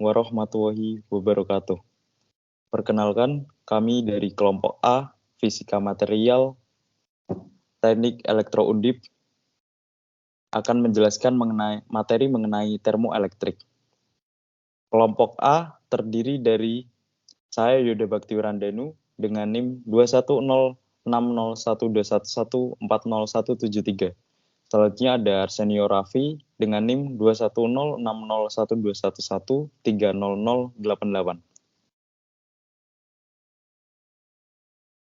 warahmatullahi wabarakatuh. Perkenalkan, kami dari kelompok A, Fisika Material, Teknik Elektro Undip, akan menjelaskan materi mengenai termoelektrik. Kelompok A terdiri dari saya Yoda Baktiwirandanu dengan NIM 210601211407173. Selanjutnya ada Arsenio Raffi dengan NIM 210601211300088.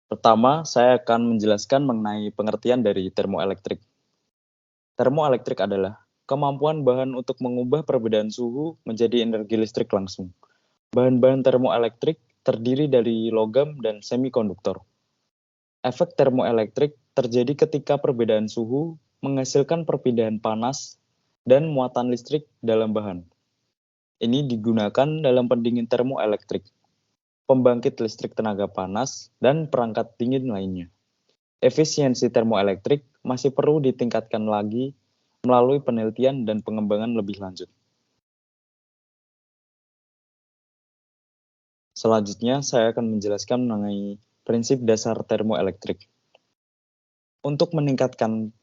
Pertama, saya akan menjelaskan mengenai pengertian dari termoelektrik. Termoelektrik adalah kemampuan bahan untuk mengubah perbedaan suhu menjadi energi listrik langsung. Bahan-bahan termoelektrik terdiri dari logam dan semikonduktor. Efek termoelektrik terjadi ketika perbedaan suhu menghasilkan perpindahan panas dan muatan listrik dalam bahan. Ini digunakan dalam pendingin termoelektrik, pembangkit listrik tenaga panas, dan perangkat dingin lainnya. Efisiensi termoelektrik masih perlu ditingkatkan lagi melalui penelitian dan pengembangan lebih lanjut. Selanjutnya, saya akan menjelaskan mengenai prinsip dasar termoelektrik. Untuk meningkatkan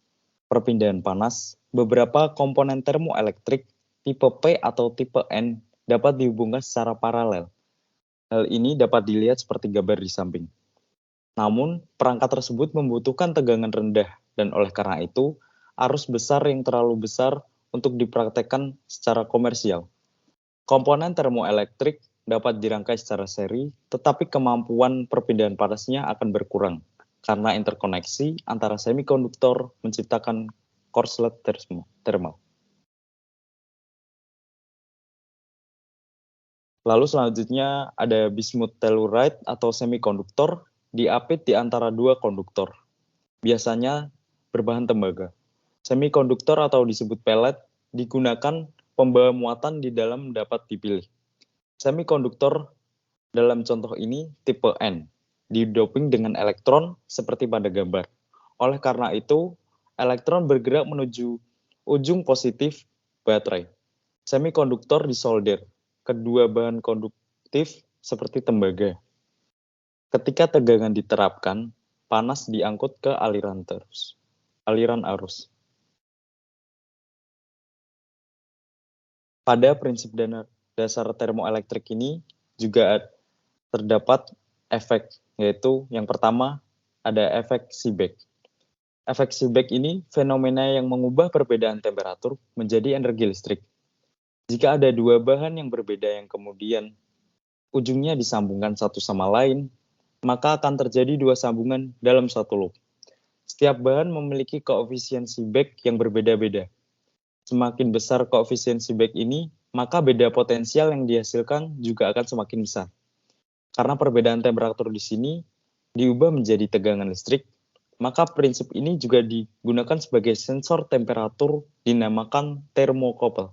perpindahan panas, beberapa komponen termoelektrik tipe P atau tipe N dapat dihubungkan secara paralel. Hal ini dapat dilihat seperti gambar di samping. Namun, perangkat tersebut membutuhkan tegangan rendah, dan oleh karena itu, arus besar yang terlalu besar untuk dipraktekkan secara komersial. Komponen termoelektrik dapat dirangkai secara seri, tetapi kemampuan perpindahan panasnya akan berkurang, karena interkoneksi antara semikonduktor menciptakan korslet thermal. Lalu selanjutnya ada bismut telluride atau semikonduktor diapit di antara dua konduktor. Biasanya berbahan tembaga. Semikonduktor atau disebut pelet digunakan pembawa muatan di dalam dapat dipilih. Semikonduktor dalam contoh ini tipe N, didoping dengan elektron seperti pada gambar. Oleh karena itu, elektron bergerak menuju ujung positif baterai. Semikonduktor disolder. Kedua bahan konduktif seperti tembaga. Ketika tegangan diterapkan, panas diangkut ke aliran arus. Pada prinsip dasar termoelektrik ini juga terdapat efek, yaitu yang pertama ada efek Seebeck. Efek Seebeck ini fenomena yang mengubah perbedaan temperatur menjadi energi listrik. Jika ada dua bahan yang berbeda yang kemudian ujungnya disambungkan satu sama lain, maka akan terjadi dua sambungan dalam satu loop. Setiap bahan memiliki koefisien Seebeck yang berbeda-beda. Semakin besar koefisien Seebeck ini, maka beda potensial yang dihasilkan juga akan semakin besar. Karena perbedaan temperatur di sini diubah menjadi tegangan listrik, maka prinsip ini juga digunakan sebagai sensor temperatur dinamakan termokouple.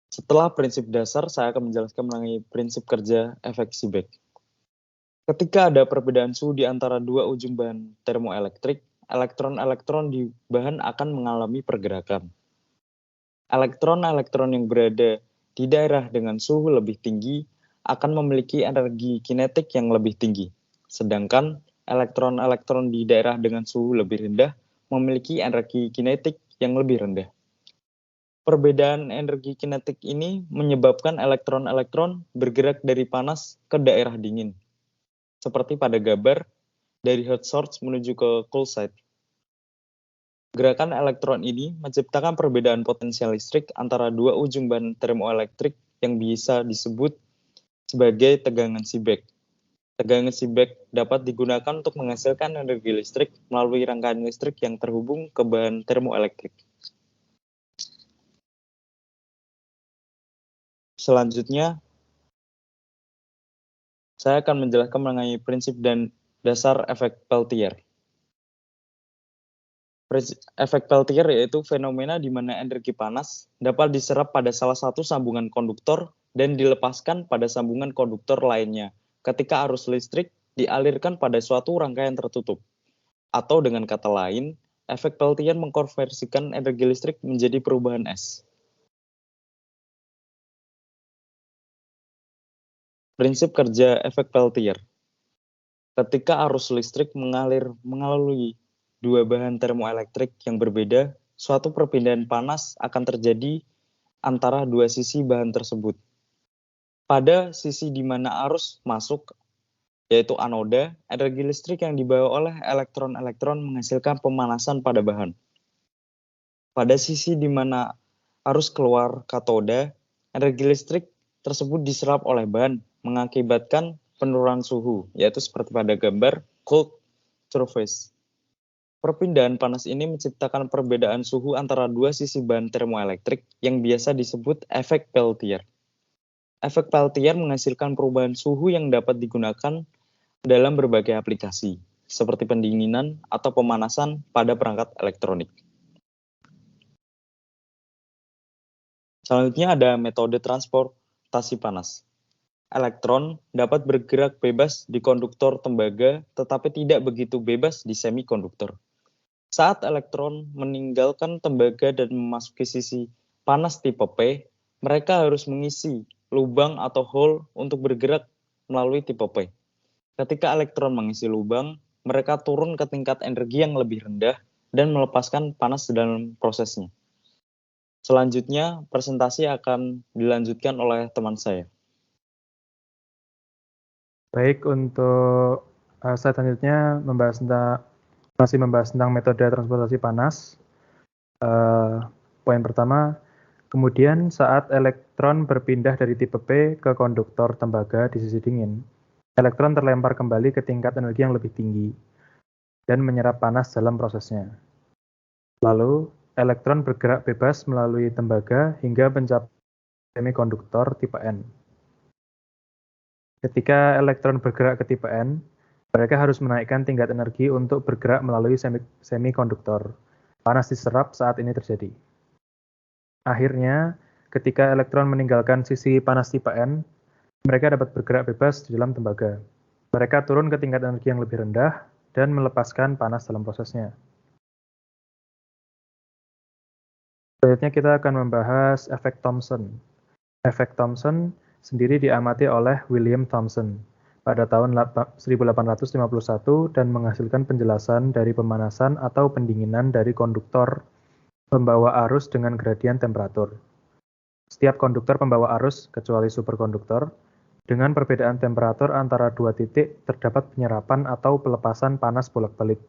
Setelah prinsip dasar, saya akan menjelaskan mengenai prinsip kerja efek Seebeck. Ketika ada perbedaan suhu di antara dua ujung bahan termoelektrik, elektron-elektron di bahan akan mengalami pergerakan. Elektron-elektron yang berada di daerah dengan suhu lebih tinggi akan memiliki energi kinetik yang lebih tinggi, sedangkan elektron-elektron di daerah dengan suhu lebih rendah memiliki energi kinetik yang lebih rendah. Perbedaan energi kinetik ini menyebabkan elektron-elektron bergerak dari panas ke daerah dingin, seperti pada gambar dari hot source menuju ke cold side. Gerakan elektron ini menciptakan perbedaan potensial listrik antara dua ujung bahan termoelektrik yang bisa disebut sebagai tegangan Seebeck. Tegangan Seebeck dapat digunakan untuk menghasilkan energi listrik melalui rangkaian listrik yang terhubung ke bahan termoelektrik. Selanjutnya, saya akan menjelaskan mengenai prinsip dan dasar efek Peltier. Efek Peltier yaitu fenomena di mana energi panas dapat diserap pada salah satu sambungan konduktor dan dilepaskan pada sambungan konduktor lainnya ketika arus listrik dialirkan pada suatu rangkaian tertutup. Atau dengan kata lain, efek Peltier mengkonversikan energi listrik menjadi perubahan S. Prinsip kerja efek Peltier. Ketika arus listrik mengalir melalui dua bahan termoelektrik yang berbeda, suatu perpindahan panas akan terjadi antara dua sisi bahan tersebut. Pada sisi di mana arus masuk, yaitu anoda, energi listrik yang dibawa oleh elektron-elektron menghasilkan pemanasan pada bahan. Pada sisi di mana arus keluar katoda, energi listrik tersebut diserap oleh bahan, mengakibatkan penurunan suhu, yaitu seperti pada gambar cold surface. Perpindahan panas ini menciptakan perbedaan suhu antara dua sisi bahan termoelektrik yang biasa disebut efek Peltier. Efek Peltier menghasilkan perubahan suhu yang dapat digunakan dalam berbagai aplikasi, seperti pendinginan atau pemanasan pada perangkat elektronik. Selanjutnya ada metode transportasi panas. Elektron dapat bergerak bebas di konduktor tembaga, tetapi tidak begitu bebas di semikonduktor. Saat elektron meninggalkan tembaga dan memasuki sisi panas tipe P, mereka harus mengisi lubang atau hole untuk bergerak melalui tipe P. Ketika elektron mengisi lubang, mereka turun ke tingkat energi yang lebih rendah dan melepaskan panas dalam prosesnya. Selanjutnya, presentasi akan dilanjutkan oleh teman saya. Baik, untuk slide selanjutnya masih membahas tentang metode transportasi panas. Poin pertama, kemudian saat elektron berpindah dari tipe P ke konduktor tembaga di sisi dingin, elektron terlempar kembali ke tingkat energi yang lebih tinggi dan menyerap panas dalam prosesnya. Lalu, elektron bergerak bebas melalui tembaga hingga mencapai semikonduktor tipe N. Ketika elektron bergerak ke tipe N, mereka harus menaikkan tingkat energi untuk bergerak melalui semikonduktor. Panas diserap saat ini terjadi. Akhirnya, ketika elektron meninggalkan sisi panas tipe N, mereka dapat bergerak bebas di dalam tembaga. Mereka turun ke tingkat energi yang lebih rendah dan melepaskan panas dalam prosesnya. Selanjutnya kita akan membahas efek Thomson. Efek Thomson sendiri diamati oleh William Thomson pada tahun 1851 dan menghasilkan penjelasan dari pemanasan atau pendinginan dari konduktor pembawa arus dengan gradien temperatur. Setiap konduktor pembawa arus, kecuali superkonduktor, dengan perbedaan temperatur antara dua titik terdapat penyerapan atau pelepasan panas bolak-balik.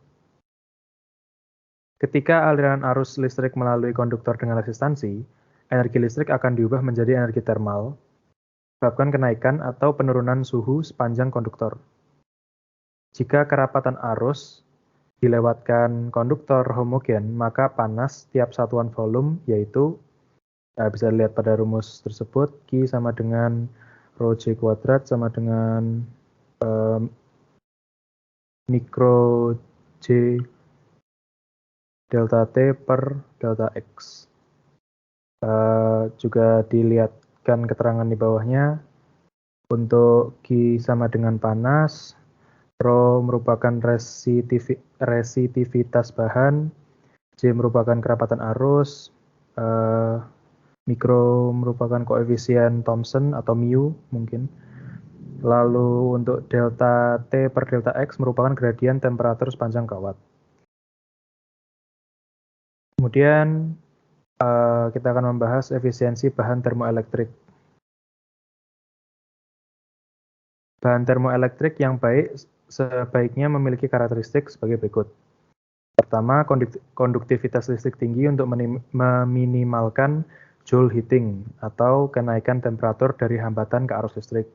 Ketika aliran arus listrik melalui konduktor dengan resistansi, energi listrik akan diubah menjadi energi termal, menyebabkan kenaikan atau penurunan suhu sepanjang konduktor. Jika kerapatan arus dilewatkan konduktor homogen, maka panas tiap satuan volume yaitu bisa dilihat pada rumus tersebut, Q sama dengan rho J kuadrat sama dengan mikro J delta T per delta X. Juga dilihatkan keterangan di bawahnya. Untuk Q sama dengan panas, rho merupakan resitivitas bahan, J merupakan kerapatan arus, mikro merupakan koefisien Thomson atau mu mungkin. Lalu untuk delta T per delta X merupakan gradien temperatur sepanjang kawat. Kemudian kita akan membahas efisiensi bahan termoelektrik. Bahan termoelektrik yang baik sebaiknya memiliki karakteristik sebagai berikut. Pertama, konduktivitas listrik tinggi untuk meminimalkan joule heating atau kenaikan temperatur dari hambatan ke arus listrik.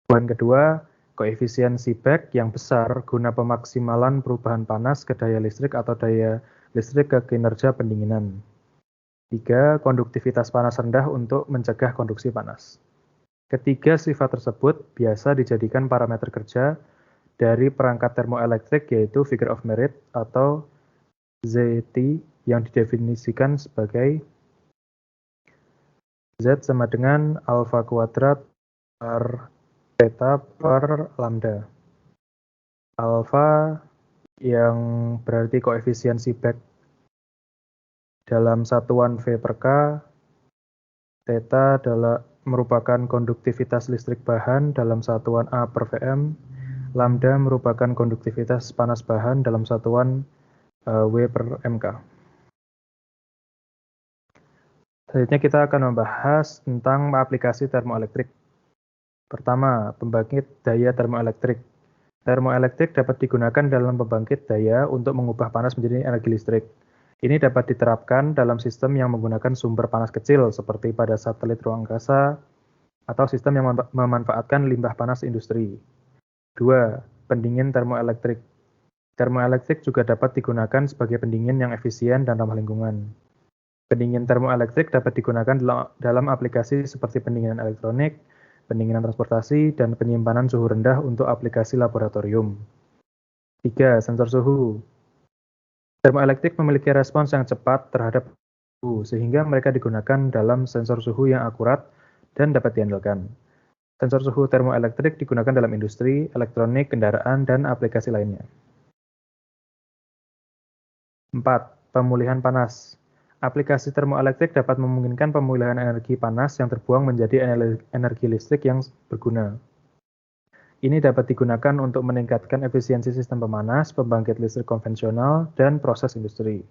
Poin kedua, koefisien Seebeck yang besar guna pemaksimalan perubahan panas ke daya listrik atau daya listrik ke kinerja pendinginan. 3. Konduktivitas panas rendah untuk mencegah konduksi panas. Ketiga sifat tersebut biasa dijadikan parameter kerja dari perangkat termoelektrik yaitu figure of merit atau ZT yang didefinisikan sebagai Z sama dengan alfa kuadrat per theta per lambda. Alfa yang berarti koefisiensi Beck dalam satuan V per K, theta adalah merupakan konduktivitas listrik bahan dalam satuan A per Vm, lambda merupakan konduktivitas panas bahan dalam satuan W per Mk. Selanjutnya kita akan membahas tentang aplikasi termoelektrik. Pertama, pembangkit daya termoelektrik. Termoelektrik dapat digunakan dalam pembangkit daya untuk mengubah panas menjadi energi listrik. Ini dapat diterapkan dalam sistem yang menggunakan sumber panas kecil seperti pada satelit ruang angkasa atau sistem yang memanfaatkan limbah panas industri. 2. Pendingin termoelektrik. Termoelektrik juga dapat digunakan sebagai pendingin yang efisien dan ramah lingkungan. Pendingin termoelektrik dapat digunakan dalam aplikasi seperti pendinginan elektronik, pendinginan transportasi, dan penyimpanan suhu rendah untuk aplikasi laboratorium. 3. Sensor suhu. Termoelektrik memiliki respons yang cepat terhadap suhu, sehingga mereka digunakan dalam sensor suhu yang akurat dan dapat diandalkan. Sensor suhu termoelektrik digunakan dalam industri, elektronik, kendaraan, dan aplikasi lainnya. 4. Pemulihan panas. Aplikasi termoelektrik dapat memungkinkan pemulihan energi panas yang terbuang menjadi energi listrik yang berguna. Ini dapat digunakan untuk meningkatkan efisiensi sistem pemanas, pembangkit listrik konvensional, dan proses industri.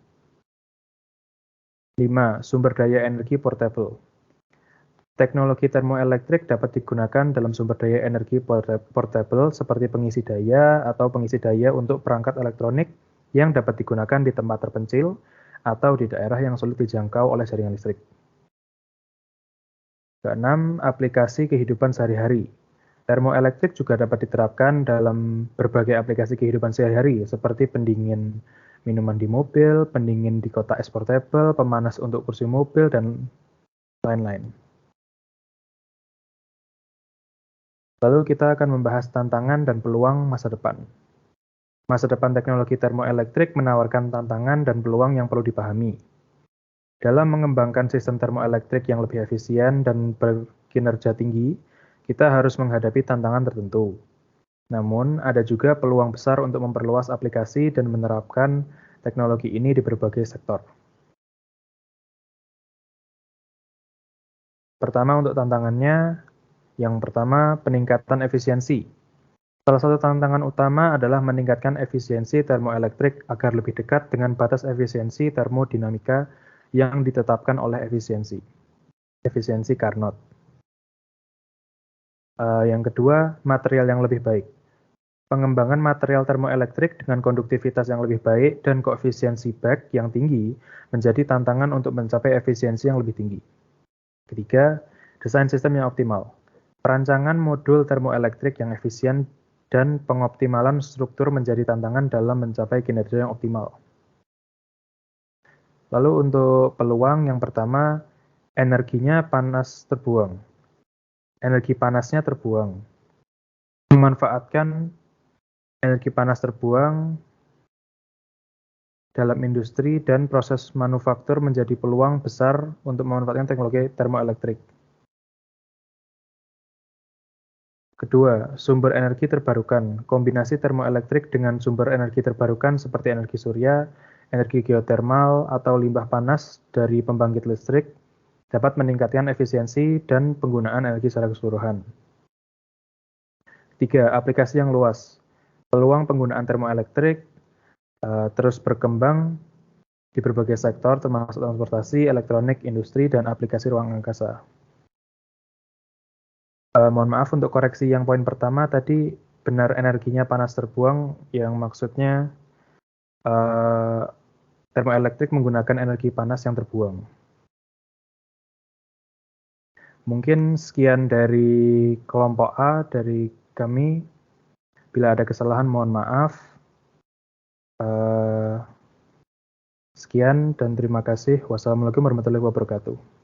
5. Sumber daya energi portable. Teknologi termoelektrik dapat digunakan dalam sumber daya energi portable seperti pengisi daya atau pengisi daya untuk perangkat elektronik yang dapat digunakan di tempat terpencil atau di daerah yang sulit dijangkau oleh jaringan listrik. 6. Aplikasi kehidupan sehari-hari. Termoelektrik juga dapat diterapkan dalam berbagai aplikasi kehidupan sehari-hari seperti pendingin minuman di mobil, pendingin di kotak es portable, pemanas untuk kursi mobil, dan lain-lain. Lalu kita akan membahas tantangan dan peluang masa depan. Masa depan teknologi termoelektrik menawarkan tantangan dan peluang yang perlu dipahami. Dalam mengembangkan sistem termoelektrik yang lebih efisien dan berkinerja tinggi, kita harus menghadapi tantangan tertentu. Namun, ada juga peluang besar untuk memperluas aplikasi dan menerapkan teknologi ini di berbagai sektor. Pertama, untuk tantangannya, yang pertama, peningkatan efisiensi. Salah satu tantangan utama adalah meningkatkan efisiensi termoelektrik agar lebih dekat dengan batas efisiensi termodinamika yang ditetapkan oleh efisiensi Carnot. Yang kedua, material yang lebih baik. Pengembangan material termoelektrik dengan konduktivitas yang lebih baik dan koefisiensi Beck yang tinggi menjadi tantangan untuk mencapai efisiensi yang lebih tinggi. Ketiga, desain sistem yang optimal. Perancangan modul termoelektrik yang efisien dan pengoptimalan struktur menjadi tantangan dalam mencapai kinerja yang optimal. Lalu untuk peluang yang pertama, energinya panas terbuang. Energi panasnya terbuang. Memanfaatkan energi panas terbuang dalam industri dan proses manufaktur menjadi peluang besar untuk memanfaatkan teknologi termoelektrik. Kedua, sumber energi terbarukan. Kombinasi termoelektrik dengan sumber energi terbarukan seperti energi surya, energi geotermal, atau limbah panas dari pembangkit listrik dapat meningkatkan efisiensi dan penggunaan energi secara keseluruhan. 3. Aplikasi yang luas. Peluang penggunaan termoelektrik terus berkembang di berbagai sektor termasuk transportasi, elektronik, industri, dan aplikasi ruang angkasa. Mohon maaf untuk koreksi yang poin pertama tadi, benar energinya panas terbuang, yang maksudnya termoelektrik menggunakan energi panas yang terbuang. Mungkin sekian dari kelompok A dari kami. Bila ada kesalahan mohon maaf. Sekian dan terima kasih. Wassalamualaikum warahmatullahi wabarakatuh.